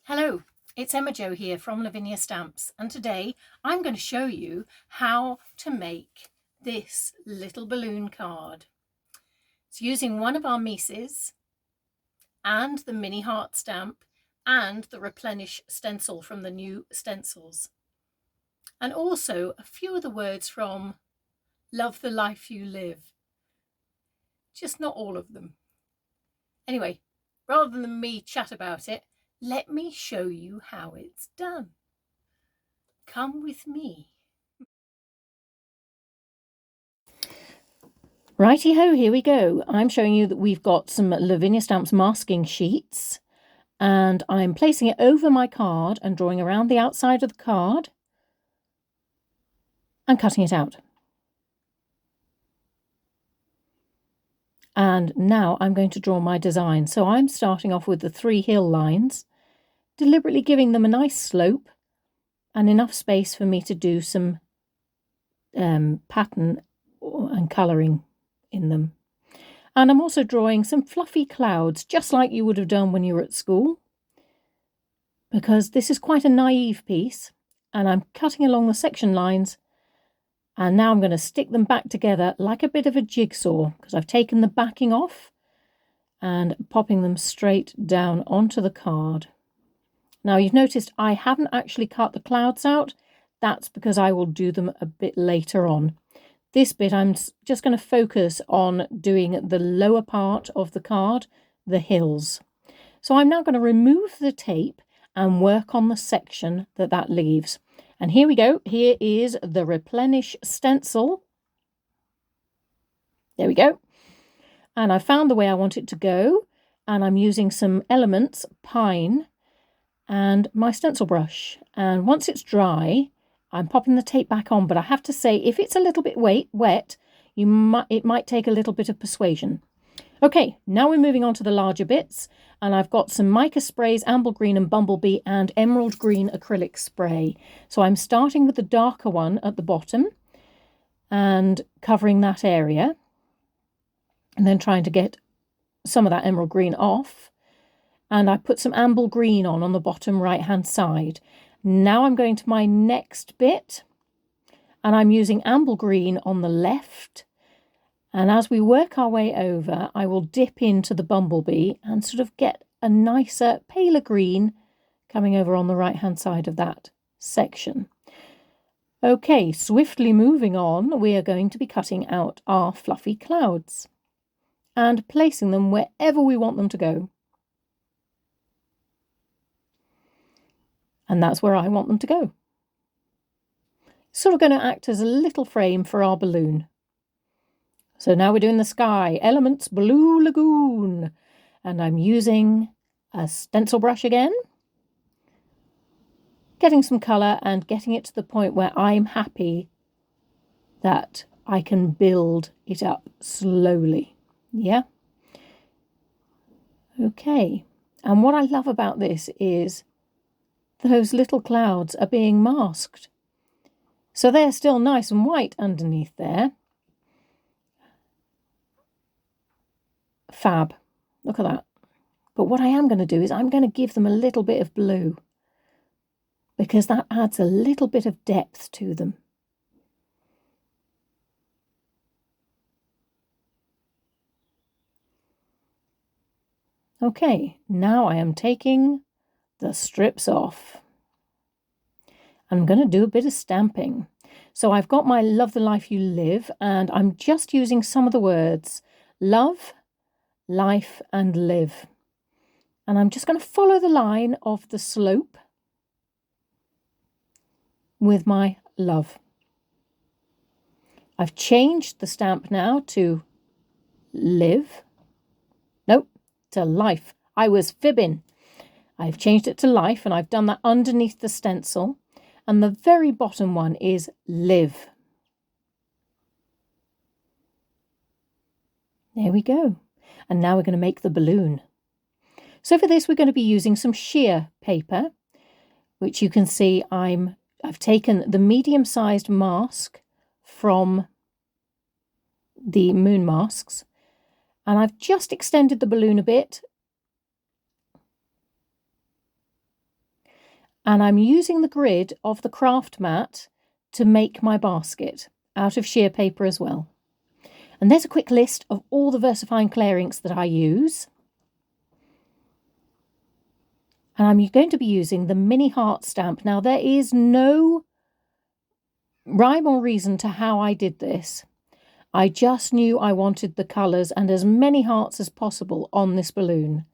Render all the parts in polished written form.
Hello, it's Emma Jo here from Lavinia Stamps, and today I'm going to show you how to make this little balloon card. It's using one of our Mises and the mini heart stamp and the Replenish stencil from the new stencils, and also a few of the words from Love the Life You Live, just not all of them. Anyway, rather than me chat about it, let me show you how it's done. Come with me. Righty-ho, here we go. I'm showing you that we've got some Lavinia Stamps masking sheets, and I'm placing it over my card and drawing around the outside of the card and cutting it out. And now I'm going to draw my design. So I'm starting off with the 3 hill lines, deliberately giving them a nice slope and enough space for me to do some pattern and colouring in them. And I'm also drawing some fluffy clouds, just like you would have done when you were at school, because this is quite a naive piece, and I'm cutting along the section lines, and now I'm going to stick them back together like a bit of a jigsaw, because I've taken the backing off and popping them straight down onto the card. Now you've noticed I haven't actually cut the clouds out. That's because I will do them a bit later on. This bit I'm just going to focus on doing the lower part of the card, the hills. So I'm now going to remove the tape and work on the section that leaves. And here we go. Here is the Replenish stencil. There we go. And I found the way I want it to go. And I'm using some Elements, pine, and my stencil brush. And once it's dry, I'm popping the tape back on. But I have to say, if it's a little bit wet, it might take a little bit of persuasion. Okay, now we're moving on to the larger bits, and I've got some mica sprays, amber green and bumblebee, and emerald green acrylic spray. So I'm starting with the darker one at the bottom and covering that area, and then trying to get some of that emerald green off. And I put some amber green on the bottom right hand side. Now I'm going to my next bit, and I'm using amber green on the left. And as we work our way over, I will dip into the bumblebee and sort of get a nicer, paler green coming over on the right-hand side of that section. Okay, swiftly moving on, we are going to be cutting out our fluffy clouds and placing them wherever we want them to go. And that's where I want them to go. Sort of going to act as a little frame for our balloon. So now we're doing the sky, Elements, Blue Lagoon, and I'm using a stencil brush again, getting some colour and getting it to the point where I'm happy that I can build it up slowly. Yeah? Okay, and what I love about this is those little clouds are being masked. So they're still nice and white underneath there. Fab. Look at that. But what I am going to do is I'm going to give them a little bit of blue, because that adds a little bit of depth to them. Okay, now I am taking the strips off. I'm going to do a bit of stamping. So I've got my Love the Life You Live, and I'm just using some of the words love, life and live. And I'm just going to follow the line of the slope with my love. I've changed the stamp now to live. Nope, to life. I was fibbing. I've changed it to life, and I've done that underneath the stencil. And the very bottom one is live. There we go. And now we're going to make the balloon. So for this, we're going to be using some sheer paper, which you can see I've taken the medium-sized mask from the moon masks, and I've just extended the balloon a bit. And I'm using the grid of the craft mat to make my basket out of sheer paper as well. And there's a quick list of all the VersaFine Clear inks that I use. And I'm going to be using the Mini Heart stamp. Now, there is no rhyme or reason to how I did this. I just knew I wanted the colours and as many hearts as possible on this balloon.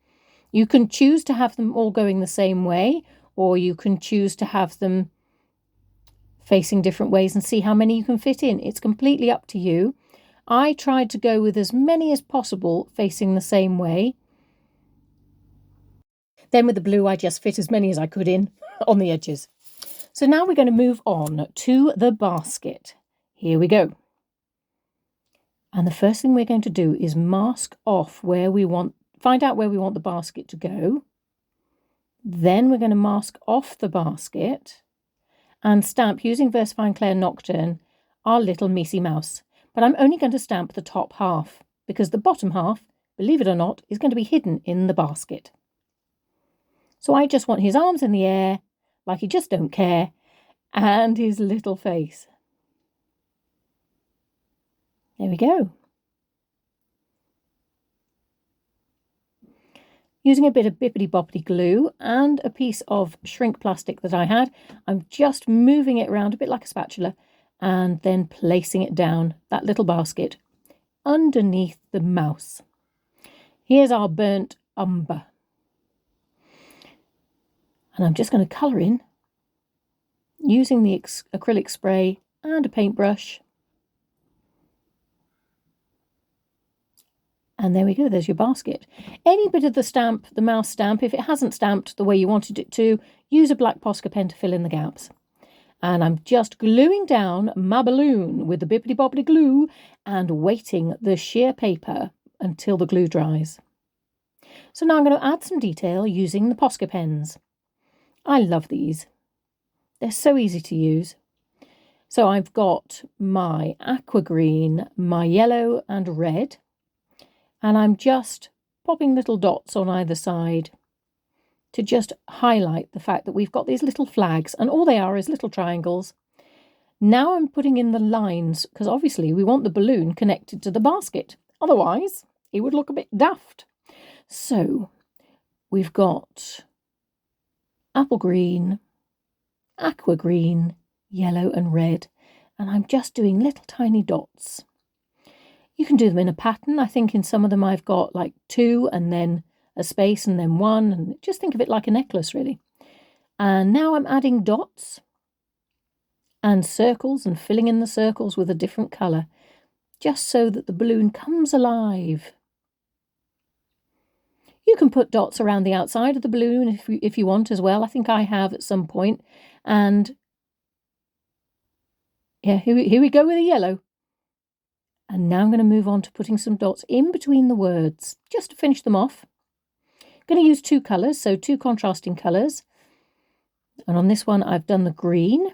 You can choose to have them all going the same way, or you can choose to have them facing different ways and see how many you can fit in. It's completely up to you. I tried to go with as many as possible facing the same way. Then with the blue, I just fit as many as I could in on the edges. So now we're going to move on to the basket. Here we go. And the first thing we're going to do is mask off where we want, find out where we want the basket to go. Then we're going to mask off the basket and stamp using VersaFine Clair Nocturne our little Missy Mouse. But I'm only going to stamp the top half because the bottom half, believe it or not, is going to be hidden in the basket. So I just want his arms in the air, like he just don't care, and his little face. There we go. Using a bit of bippity-boppity glue and a piece of shrink plastic that I had, I'm just moving it around a bit like a spatula and then placing it down that little basket underneath the mouse. Here's our burnt umber. And I'm just going to colour in using the acrylic spray and a paintbrush. And there we go, there's your basket. Any bit of the stamp, the mouse stamp, if it hasn't stamped the way you wanted it to, use a black Posca pen to fill in the gaps. And I'm just gluing down my balloon with the bippity-boppity glue and waiting the sheer paper until the glue dries. So now I'm going to add some detail using the Posca pens. I love these. They're so easy to use. So I've got my aqua green, my yellow and red. And I'm just popping little dots on either side to just highlight the fact that we've got these little flags and all they are is little triangles. Now I'm putting in the lines because obviously we want the balloon connected to the basket. Otherwise, it would look a bit daft. So we've got apple green, aqua green, yellow and red. And I'm just doing little tiny dots. You can do them in a pattern. I think in some of them I've got like 2 and then a space and then 1. And just think of it like a necklace, really. And now I'm adding dots and circles and filling in the circles with a different colour, just so that the balloon comes alive. You can put dots around the outside of the balloon if you want as well. I think I have at some point. And yeah, here we go with the yellow. And now I'm going to move on to putting some dots in between the words, just to finish them off. I'm going to use 2 colours, so 2 contrasting colours. And on this one, I've done the green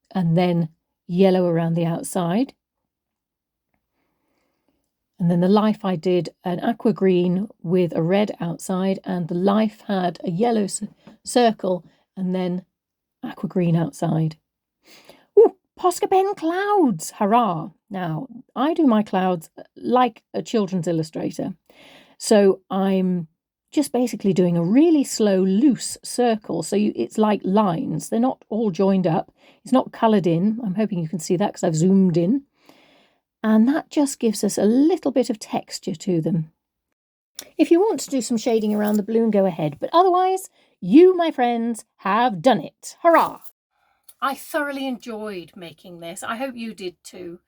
and then yellow around the outside. And then the life I did an aqua green with a red outside, and the life had a yellow circle and then aqua green outside. Ooh, Posca Pen clouds! Hurrah! Now, I do my clouds like a children's illustrator. So I'm just basically doing a really slow, loose circle. So it's like lines. They're not all joined up. It's not coloured in. I'm hoping you can see that because I've zoomed in. And that just gives us a little bit of texture to them. If you want to do some shading around the balloon, go ahead. But otherwise, you, my friends, have done it. Hurrah! I thoroughly enjoyed making this. I hope you did too.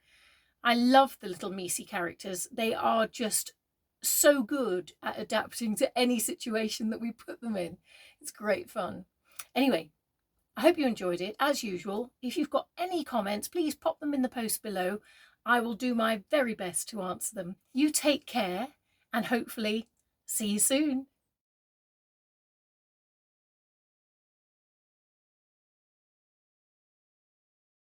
I love the little Missy characters. They are just so good at adapting to any situation that we put them in. It's great fun. Anyway, I hope you enjoyed it. As usual, if you've got any comments, please pop them in the post below. I will do my very best to answer them. You take care and hopefully see you soon.